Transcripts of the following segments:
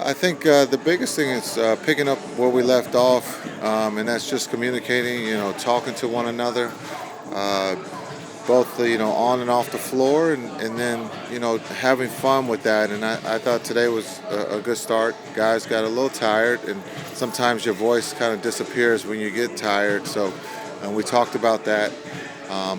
I think the biggest thing is picking up where we left off, and that's just communicating. Talking to one another, uh, both on and off the floor, and then having fun with that. And I thought today was a good start. Guys got a little tired, and sometimes your voice kind of disappears when you get tired. So, and we talked about that.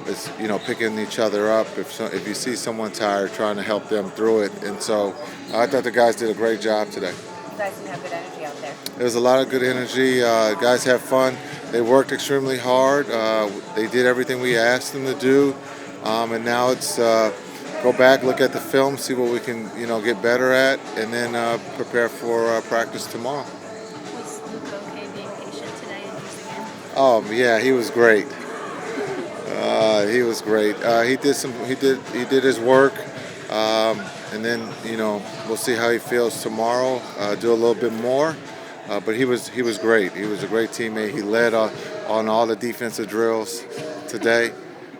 It's picking each other up. If you see someone tired, trying to help them through it. And so I thought the guys did a great job today. You guys didn't have good energy out there. There was a lot of good energy. Guys had fun. They worked extremely hard. They did everything we asked them to do. And now it's go back, look at the film, see what we can get better at, and then prepare for practice tomorrow. Was Luka okay being patient today and using him? Oh yeah, he was great. He was great. He did his work, and then we'll see how he feels tomorrow. Do a little bit more, but he was great. He was a great teammate. He led on all the defensive drills today.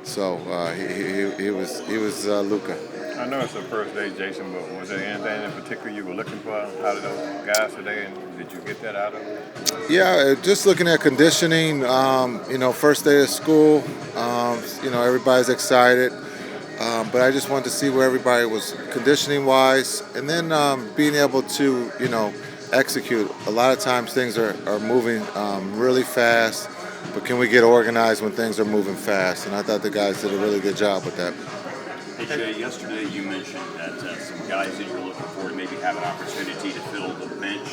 So he was Luka. I know it's the first day, Jason, but was there anything in particular you were looking for out of those guys today, and did you get that out of them? Yeah, just looking at conditioning. First day of school. Everybody's excited, but I just wanted to see where everybody was conditioning wise, and then being able to execute. A lot of times things are moving really fast, but can we get organized when things are moving fast? And I thought the guys did a really good job with that. Hey Jay, yesterday you mentioned that some guys that you're looking for to maybe have an opportunity to fill the bench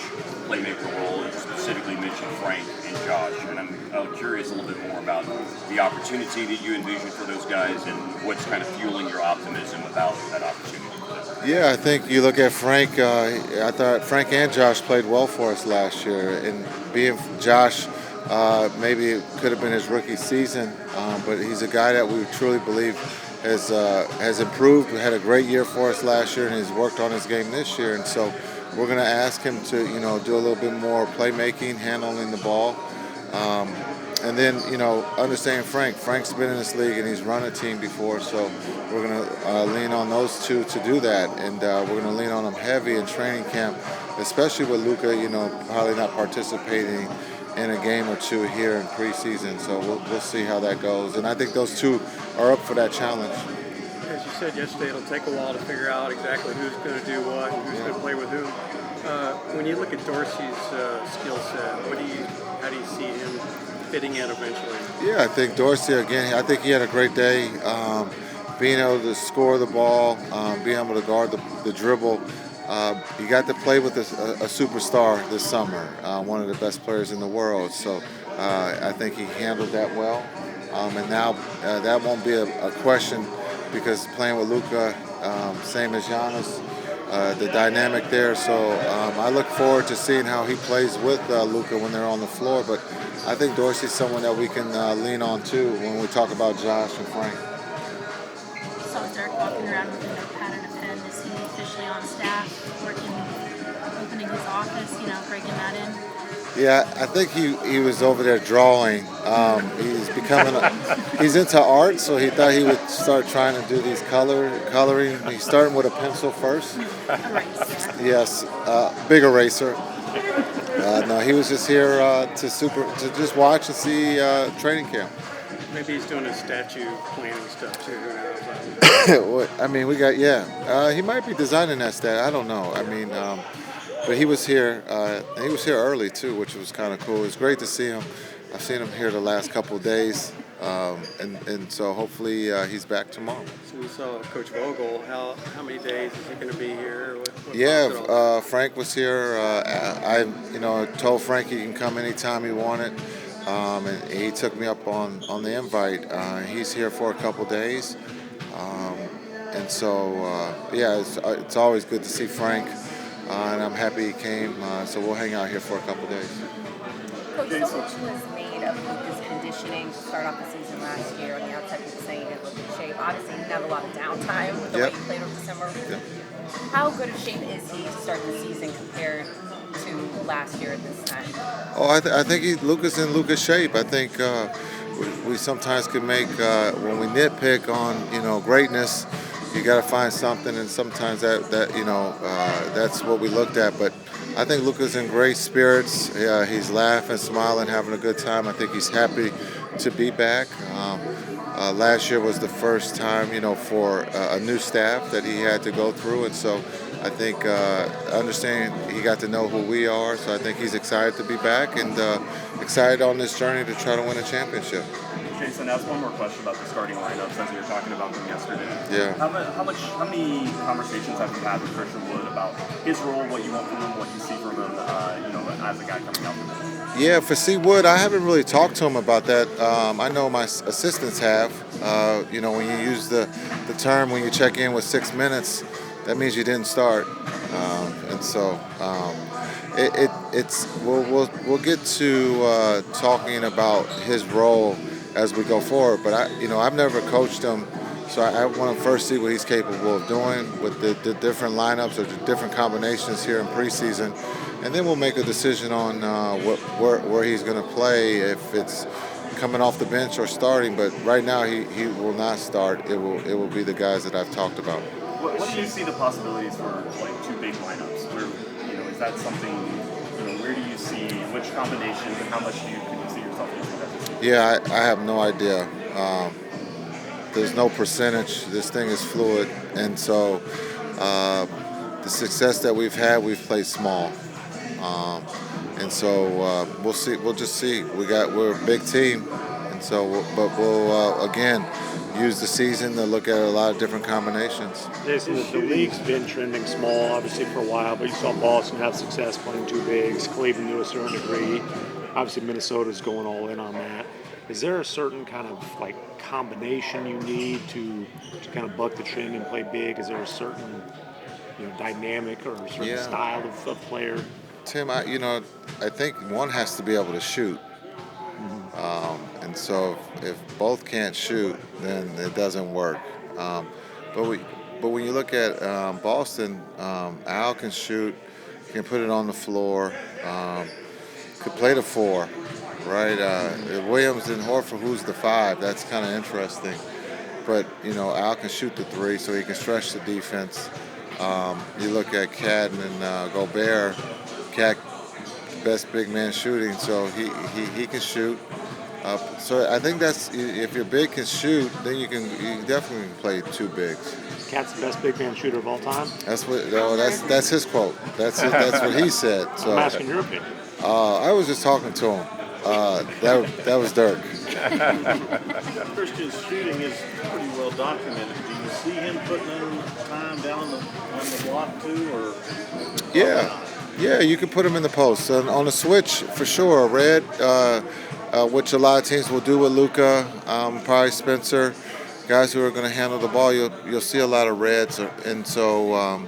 playmaker role, and specifically mentioned Frank and Josh. And I'm curious a little bit more about the opportunity that you envision for those guys and what's kind of fueling your optimism about that opportunity. Yeah, I think you look at Frank. I thought Frank and Josh played well for us last year, and being Josh. Maybe it could have been his rookie season, but he's a guy that we truly believe has improved. We had a great year for us last year, and he's worked on his game this year. And so we're going to ask him to do a little bit more playmaking, handling the ball, and then understand Frank. Frank's been in this league and he's run a team before, so we're going to lean on those two to do that, and we're going to lean on them heavy in training camp, especially with Luka. Probably not participating in a game or two here in preseason, so we'll see how that goes. And I think those two are up for that challenge. As you said yesterday, it'll take a while to figure out exactly who's going to do what and who's going to play with whom. When you look at Dorsey's skill set, how do you see him fitting in eventually? Yeah, I think Dorsey, again, I think he had a great day. Being able to score the ball, being able to guard the dribble. He got to play with a superstar this summer, one of the best players in the world. So I think he handled that well. And now that won't be a question, because playing with Luka, same as Giannis, the dynamic there. So I look forward to seeing how he plays with Luka when they're on the floor. But I think Dorsey's someone that we can lean on too when we talk about Josh and Frank. Saw Dirk walking around with a notepad and a pen. Is he officially on staff, opening his office, breaking that in? Yeah, I think he was over there drawing. He's into art, so he thought he would start trying to do these coloring. He's starting with a pencil first. Yes, big eraser. No, he was just here to just watch and see training camp. Maybe he's doing his statue planning stuff too. Who knows? I mean, he might be designing that stat. I don't know. But he was here. He was here early too, which was kind of cool. It's great to see him. I've seen him here the last couple of days, and so hopefully he's back tomorrow. So we saw Coach Vogel. How many days is he going to be here? What Frank was here. I told Frank he can come anytime he wanted, and he took me up on the invite. He's here for a couple days, and so it's always good to see Frank. And I'm happy he came, so we'll hang out here for a couple days. Coach, so much was made of Luka's conditioning to start off the season last year. On the outside, people saying he didn't look in shape. Obviously, he didn't have a lot of downtime with the way he played over the summer. Yep. How good of shape is he to start the season compared to last year at this time? Oh, I think Luka's in Luka's shape. I think we sometimes can make when we nitpick on greatness. you got to find something, and sometimes that's what we looked at. But I think Luka's in great spirits. He's laughing, smiling, having a good time. I think he's happy to be back. Last year was the first time, for a new staff that he had to go through, and so I think understanding he got to know who we are. So I think he's excited to be back and excited on this journey to try to win a championship. Jason, ask one more question about the starting lineups as you were talking about them yesterday. Yeah. How many conversations have you had with Christian Wood about his role, what you want from him, what you see from him, as a guy coming out from this? Yeah, for C. Wood, I haven't really talked to him about that. I know my assistants have. When you use the term when you check in with 6 minutes, that means you didn't start, and so we'll get to talking about his role as we go forward. But I've never coached him, so I want to first see what he's capable of doing with the different lineups or the different combinations here in preseason, and then we'll make a decision on where he's going to play, if it's coming off the bench or starting. But right now he will not start. It will be the guys that I've talked about. What do you see the possibilities for two big lineups? Is that something? Where do you see which combinations and how much could you see yourself using that? Yeah, I have no idea. There's no percentage. This thing is fluid, and so the success that we've had, we've played small, and so we'll see. We'll just see. We're a big team, and so we'll again use the season to look at a lot of different combinations. Jason, the league's been trending small, obviously, for a while, but you saw Boston have success playing two bigs, Cleveland to a certain degree. Obviously, Minnesota's going all in on that. Is there a certain kind of combination you need to kind of buck the trend and play big? Is there a certain dynamic or a certain style of player? Tim, I think one has to be able to shoot. And so if both can't shoot, then it doesn't work. But when you look at Boston, Al can shoot, can put it on the floor, could play the 4, right? Williams and Horford, who's the 5? That's kind of interesting. But Al can shoot the 3, so he can stretch the defense. You look at Cat and Gobert. Cat, best big man shooting, so he can shoot. So I think that's, if your big can shoot, then you definitely play two bigs. Cat's the best big man shooter of all time. That's that's his quote. That's what he said. So I'm asking your opinion. I was just talking to him. That was Dirk. Christian's shooting is pretty well documented. Do you see him putting in time down on the block too, or? Yeah, you can put him in the post. On the switch, for sure, Red, which a lot of teams will do with Luka, probably Spencer, guys who are going to handle the ball. You'll see a lot of Reds, and so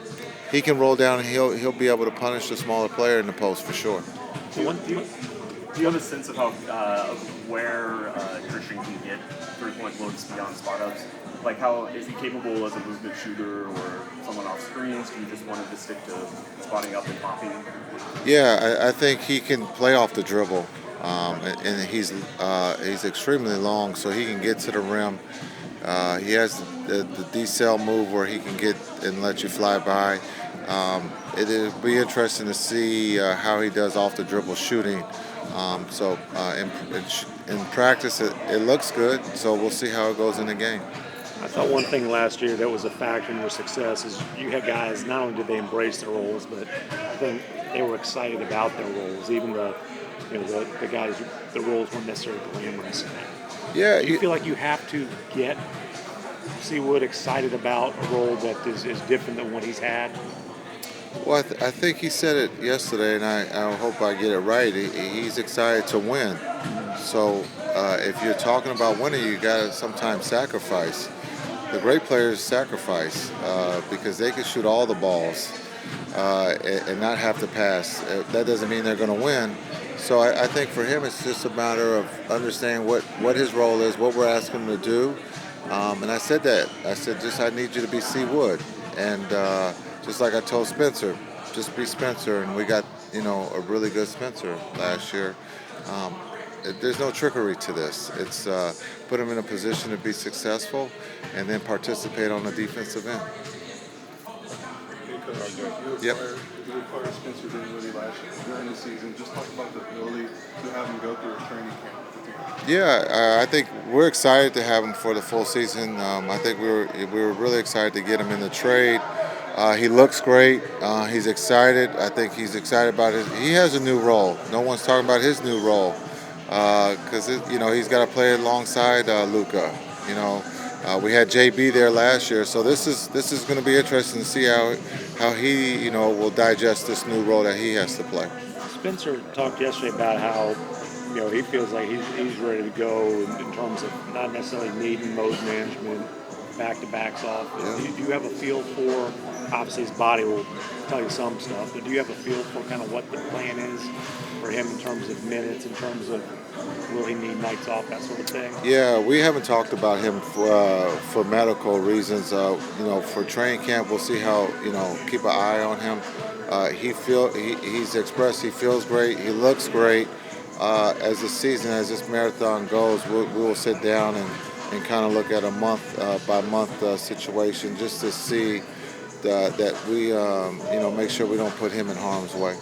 he can roll down and he'll be able to punish the smaller player in the post for sure. Do you have a sense of where Christian can get 3-point looks beyond spot-ups? Like, how is he capable as a movement shooter or someone off screens? Do you just want him to stick to spotting up and popping? Yeah, I think he can play off the dribble, and he's extremely long, so he can get to the rim. He has the decel move where he can get and let you fly by. It'll be interesting to see how he does off the dribble shooting. In practice, it looks good, so we'll see how it goes in the game. I thought one thing last year that was a factor in your success is you had guys, not only did they embrace their roles, but I think they were excited about their roles. Even the guys, the roles weren't necessarily glamorous. Yeah. Do you feel like you have to get Seawood excited about a role that is different than what he's had? Well, I think he said it yesterday, and I hope I get it right. He's excited to win. So if you're talking about winning, you got to sometimes sacrifice. The great players sacrifice because they can shoot all the balls and not have to pass. That doesn't mean they're going to win. So I think for him, it's just a matter of understanding what his role is, what we're asking him to do. And I said that. I said, I need you to be C. Wood. And just like I told Spencer, just be Spencer. And we got, a really good Spencer last year. there's no trickery to this. It's put him in a position to be successful, and then participate on the defensive end. Yep. You acquired Spencer Dinwiddie last year during the season. Just talk about the ability to have him go through a training camp with the team. Yeah, I think we're excited to have him for the full season. I think we were really excited to get him in the trade. He looks great. He's excited. I think he's excited about he has a new role. No one's talking about his new role because he's got to play alongside Luka. We had JB there last year, so this is going to be interesting to see how he will digest this new role that he has to play. Spencer talked yesterday about how he feels like he's ready to go in terms of not necessarily needing mode management, back-to-backs off. Yeah. Do you have a feel for, obviously his body will tell you some stuff, but do you have a feel for kind of what the plan is for him in terms of minutes, in terms of will he need nights off, that sort of thing? Yeah, we haven't talked about him for medical reasons. For training camp, we'll see how, keep an eye on him. He's expressed he feels great, he looks great. As this marathon goes, we will sit down and kind of look at a month by month situation just to see that we make sure we don't put him in harm's way.